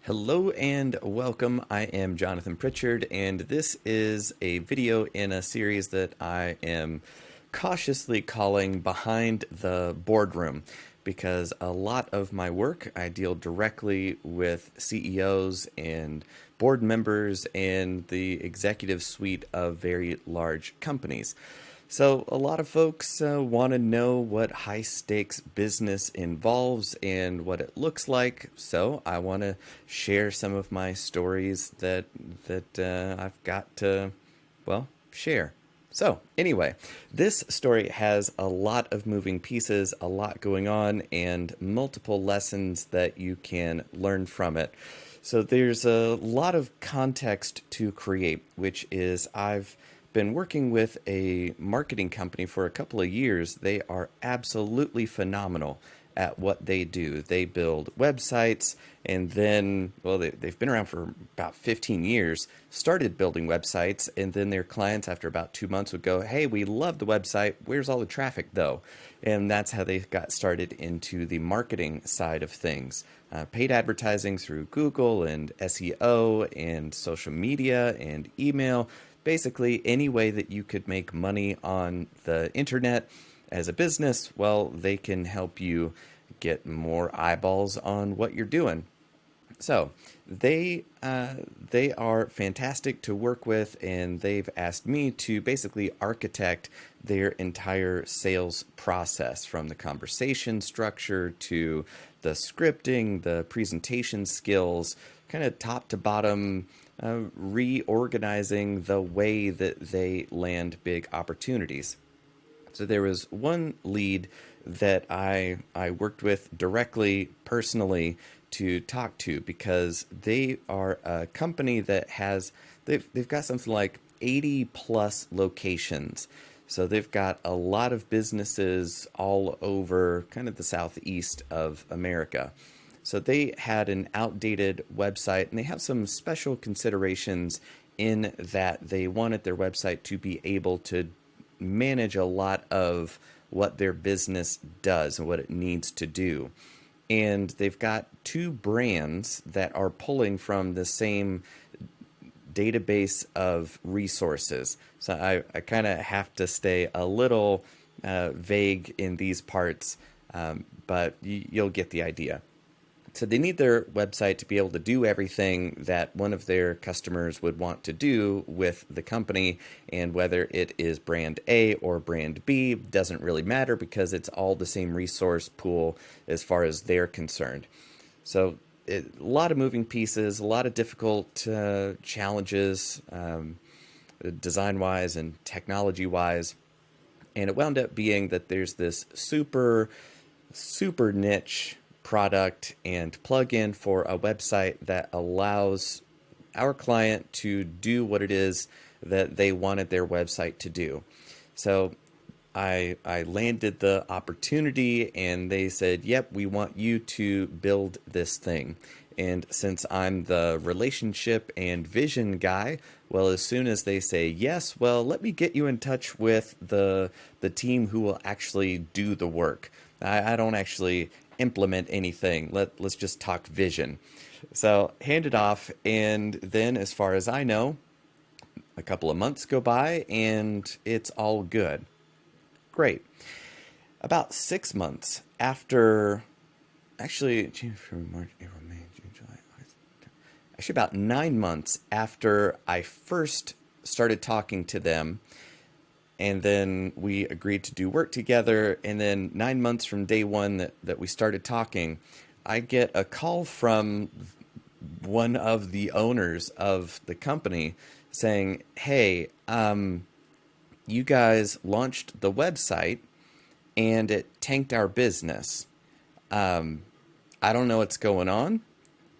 Hello and welcome. I am Jonathan Pritchard, and this is a video in a series that I am cautiously calling Behind the Boardroom because a lot of my work I deal directly with CEOs and board members and the executive suite of very large companies. So, a lot of folks want to know what high stakes business involves and what it looks like. So, I want to share some of my stories that I've got to, share. So, anyway, this story has a lot of moving pieces, a lot going on, and multiple lessons that you can learn from it. So, there's a lot of context to create, which is I've been working with a marketing company for a couple of years. They are absolutely phenomenal at what they do. They build websites and then, they've been around for about 15 years, started building websites, and then their clients, after about 2 months, would go, "Hey, we love the website. Where's all the traffic, though?" And that's how they got started into the marketing side of things. Paid advertising through Google and SEO and social media and email. Basically, any way that you could make money on the internet as a business, well, they can help you get more eyeballs on what you're doing. So they are fantastic to work with, and they've asked me to basically architect their entire sales process, from the conversation structure to the scripting, the presentation skills, kind of top to bottom, reorganizing the way that they land big opportunities. So there was one lead that I worked with directly, personally, to talk to, because they are a company that they've got something like 80 plus locations. So they've got a lot of businesses all over kind of the southeast of America. So they had an outdated website, and they have some special considerations in that they wanted their website to be able to manage a lot of what their business does and what it needs to do. And they've got two brands that are pulling from the same database of resources. So I kind of have to stay a little vague in these parts, but you'll get the idea. So they need their website to be able to do everything that one of their customers would want to do with the company, and whether it is brand A or brand B doesn't really matter, because it's all the same resource pool as far as they're concerned. So a lot of moving pieces, a lot of difficult challenges, design-wise and technology-wise. And it wound up being that there's this super niche product and plugin for a website that allows our client to do what it is that they wanted their website to do. So I landed the opportunity, and they said, "Yep, we want you to build this thing." And since I'm the relationship and vision guy, well, as soon as they say yes, well, let me get you in touch with the team who will actually do the work. I don't actually implement anything. Let's just talk vision. So hand it off, and then, as far as I know, a couple of months go by, and it's all good. Great. About 6 months after, actually, June, February, March, April, May, June, July, August, actually about 9 months after I first started talking to them, and then we agreed to do work together, and then 9 months from day one that we started talking, I get a call from one of the owners of the company saying, "Hey, you guys launched the website and it tanked our business. I don't know what's going on,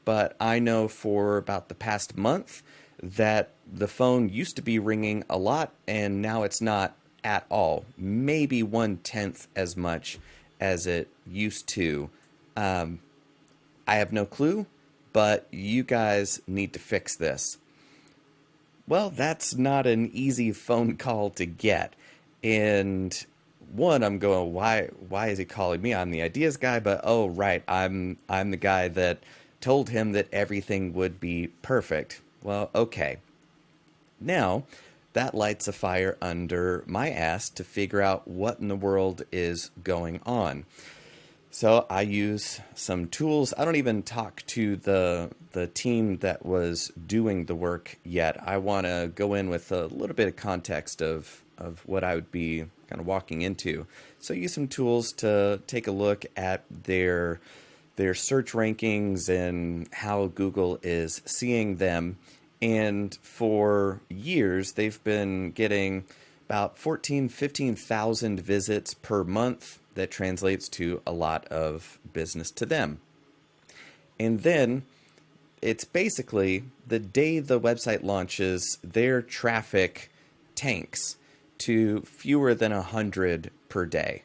but I know for about the past month that the phone used to be ringing a lot, and now it's not at all. Maybe 1/10 as much as it used to. I have no clue, but you guys need to fix this." Well, that's not an easy phone call to get. And one, I'm going, why is he calling me? I'm the ideas guy, but oh right, I'm the guy that told him that everything would be perfect. Well, okay. Now, that lights a fire under my ass to figure out what in the world is going on. So I use some tools. I don't even talk to the team that was doing the work yet. I want to go in with a little bit of context of what I would be kind of walking into. So I use some tools to take a look at their search rankings and how Google is seeing them. And for years, they've been getting about 15,000 visits per month. That translates to a lot of business to them. And then it's basically the day the website launches, their traffic tanks to fewer than 100 per day.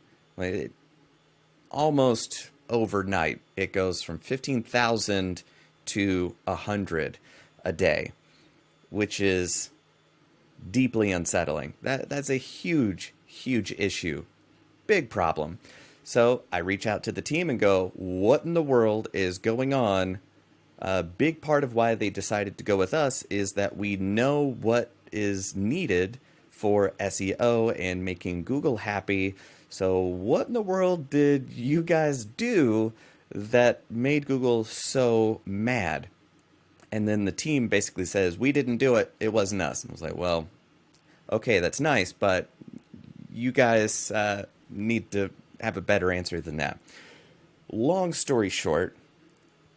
Almost overnight, it goes from 15,000 to 100 a day, which is deeply unsettling. That's a huge, huge issue. Big problem. So I reach out to the team and go, what in the world is going on? A big part of why they decided to go with us is that we know what is needed for SEO and making Google happy. So what in the world did you guys do that made Google so mad? And then the team basically says, we didn't do it. It wasn't us. And I was like, well, okay, that's nice, but you guys need to have a better answer than that. Long story short,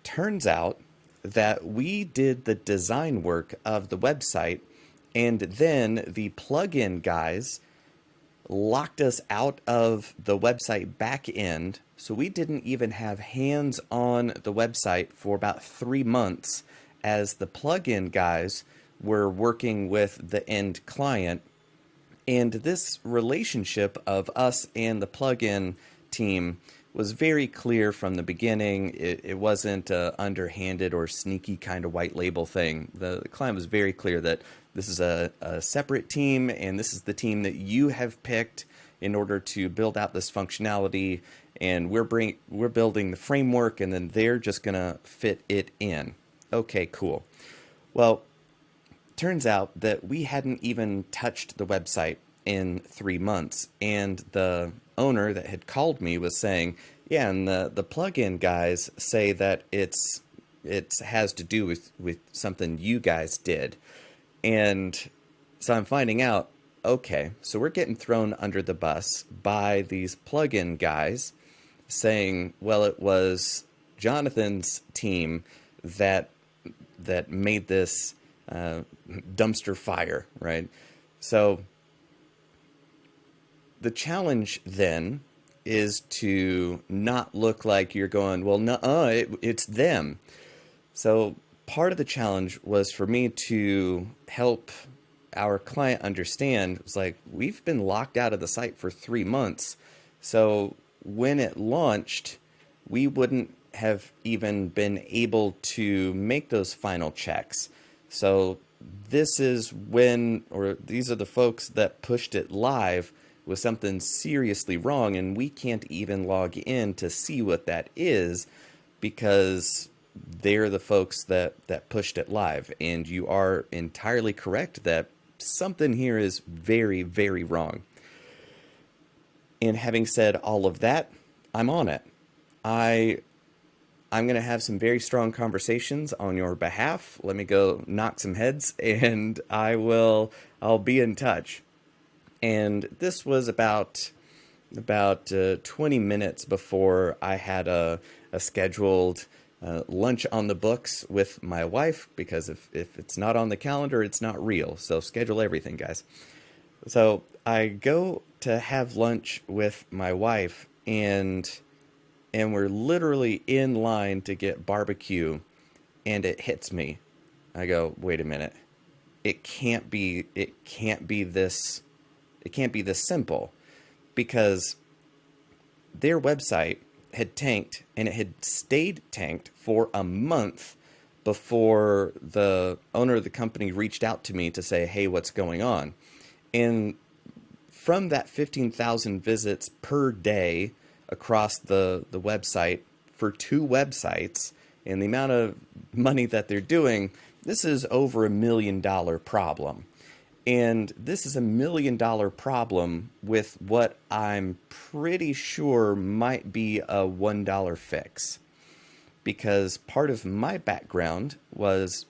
turns out that we did the design work of the website, and then the plugin guys locked us out of the website back end, so we didn't even have hands on the website for about 3 months as the plugin guys were working with the end client. And this relationship of us and the plugin team was very clear from the beginning. It wasn't an underhanded or sneaky kind of white label thing. The client was very clear that this is a separate team, and this is the team that you have picked in order to build out this functionality, and we're building the framework, and then they're just going to fit it in. Okay, cool. Well, turns out that we hadn't even touched the website in 3 months, and the owner that had called me was saying, yeah, and the plugin guys say that it has to do with something you guys did. And so I'm finding out, okay, so we're getting thrown under the bus by these plugin guys saying, well, it was Jonathan's team that made this dumpster fire, right? So the challenge then is to not look like you're going, well, no, it's them. So part of the challenge was for me to help our client understand, it was like, we've been locked out of the site for 3 months. So when it launched, we wouldn't have even been able to make those final checks. So this is when, or these are the folks that pushed it live with something seriously wrong, and we can't even log in to see what that is because they're the folks that pushed it live. And you are entirely correct that something here is very, very wrong. And having said all of that, I'm on it. I'm going to have some very strong conversations on your behalf. Let me go knock some heads, and I'll be in touch. And this was about 20 minutes before I had a scheduled lunch on the books with my wife, because if it's not on the calendar, it's not real. So schedule everything, guys. So I go to have lunch with my wife, and we're literally in line to get barbecue, and it hits me. I go, wait a minute. It can't be this simple, because their website had tanked, and it had stayed tanked for a month before the owner of the company reached out to me to say, hey, what's going on? And from that 15,000 visits per day across the website for 2 websites, and the amount of money that they're doing, this is over $1 million problem. And this is $1 million problem with what I'm pretty sure might be a $1 fix. Because part of my background was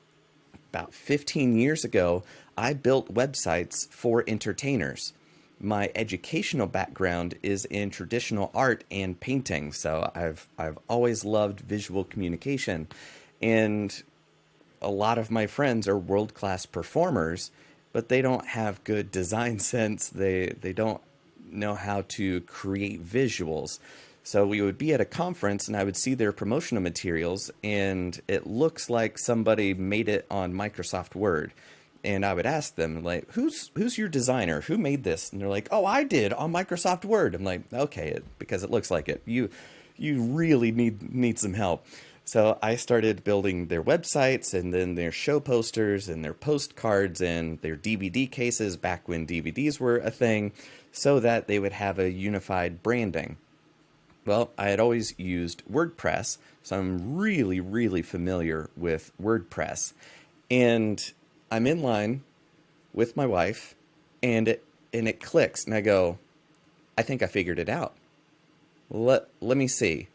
about 15 years ago, I built websites for entertainers. My educational background is in traditional art and painting, so I've always loved visual communication. And a lot of my friends are world-class performers, but they don't have good design sense. They don't know how to create visuals. So we would be at a conference and I would see their promotional materials and it looks like somebody made it on Microsoft Word. And I would ask them, like, who's your designer? Who made this? And they're like, oh, I did on Microsoft Word. I'm like, okay, because it looks like it. You really need some help. So I started building their websites and then their show posters and their postcards and their DVD cases back when DVDs were a thing, so that they would have a unified branding. Well, I had always used WordPress, so I'm really, really familiar with WordPress. And I'm in line with my wife, and it clicks, and I go, I think I figured it out. Let me see.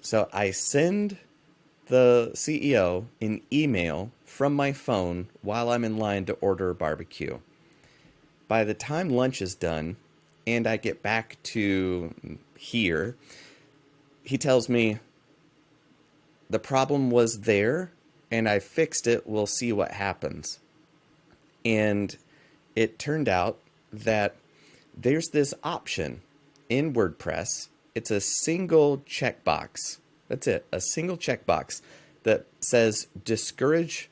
So I send the CEO an email from my phone while I'm in line to order a barbecue. By the time lunch is done, and I get back to here, he tells me, the problem was there, and I fixed it. We'll see what happens. And it turned out that there's this option in WordPress. It's a single checkbox. That's it, a single checkbox that says discourage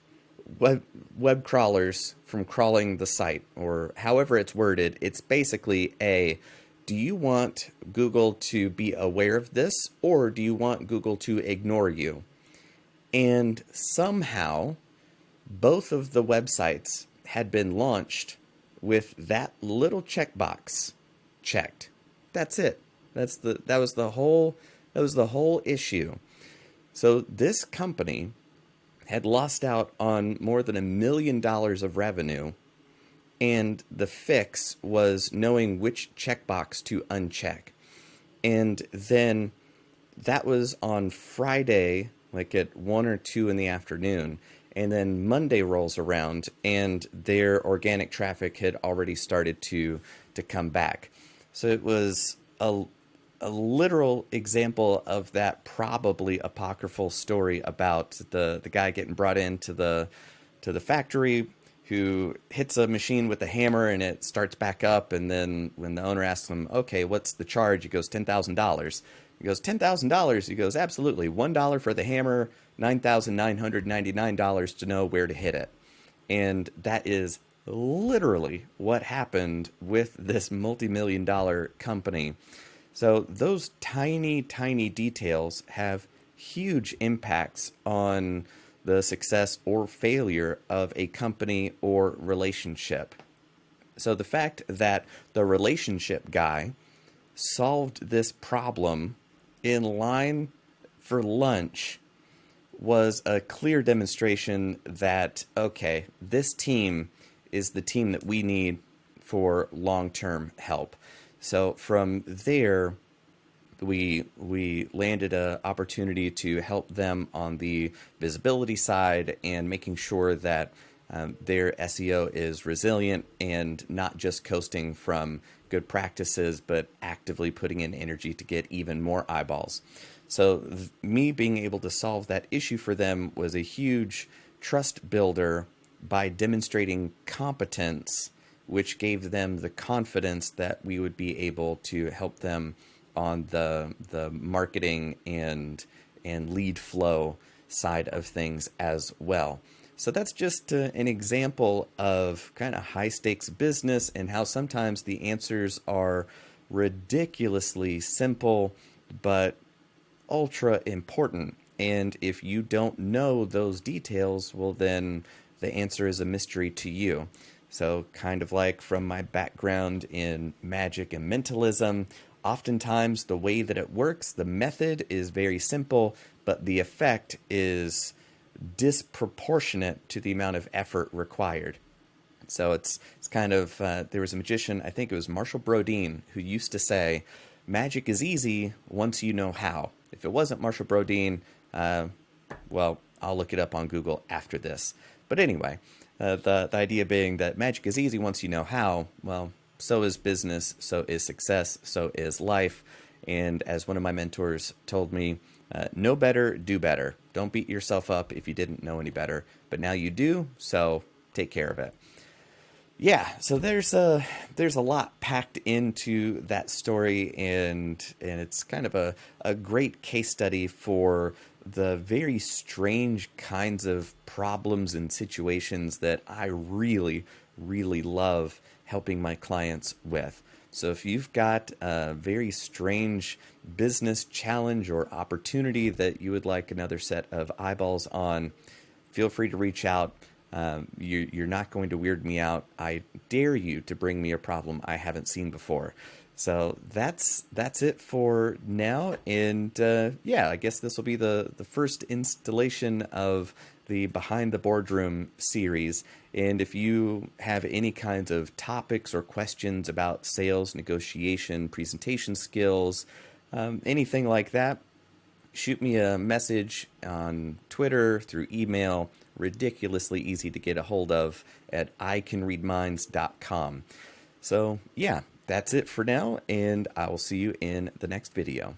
web crawlers from crawling the site, or however it's worded. It's basically do you want Google to be aware of this, or do you want Google to ignore you? And somehow, both of the websites had been launched with that little checkbox checked. That's it. That was the whole issue. So this company had lost out on more than $1 million of revenue, and the fix was knowing which checkbox to uncheck. And then that was on Friday, like at 1 or 2 in the afternoon. And then Monday rolls around and their organic traffic had already started to come back. So it was a literal example of that probably apocryphal story about the guy getting brought into the factory, who hits a machine with a hammer and it starts back up. And then when the owner asks him, okay, what's the charge? He goes, $10,000. He goes, $10,000? He goes, absolutely. $1 for the hammer, $9,999 to know where to hit it. And that is literally what happened with this multi-million-dollar company. So those tiny, tiny details have huge impacts on the success or failure of a company or relationship. So the fact that the relationship guy solved this problem in line for lunch was a clear demonstration that, okay, this team is the team that we need for long-term help. So from there, we landed an opportunity to help them on the visibility side and making sure that their SEO is resilient and not just coasting from good practices, but actively putting in energy to get even more eyeballs. So me being able to solve that issue for them was a huge trust builder by demonstrating competence, which gave them the confidence that we would be able to help them on the marketing and lead flow side of things as well. So that's just an example of kind of high stakes business and how sometimes the answers are ridiculously simple, but ultra important. And if you don't know those details, well, then the answer is a mystery to you. So kind of like from my background in magic and mentalism, Oftentimes, the way that it works, the method is very simple, but the effect is disproportionate to the amount of effort required. So it's kind of, there was a magician, I think it was Marshall Brodeen, who used to say, magic is easy once you know how. If it wasn't Marshall Brodeen, well, I'll look it up on Google after this. But anyway, the idea being that magic is easy once you know how. Well, so is business, so is success, so is life. And as one of my mentors told me, know better, do better. Don't beat yourself up if you didn't know any better. But now you do, so take care of it. Yeah, so there's a lot packed into that story, and it's kind of a great case study for the very strange kinds of problems and situations that I really, really love helping my clients with. So if you've got a very strange business challenge or opportunity that you would like another set of eyeballs on, feel free to reach out. You're not going to weird me out. I dare you to bring me a problem I haven't seen before. So that's it for now. And yeah, I guess this will be the first installation of the Behind the Boardroom series. And if you have any kinds of topics or questions about sales, negotiation, presentation skills, anything like that, shoot me a message on Twitter, through email. Ridiculously easy to get a hold of at icanreadminds.com. So yeah, that's it for now, and I will see you in the next video.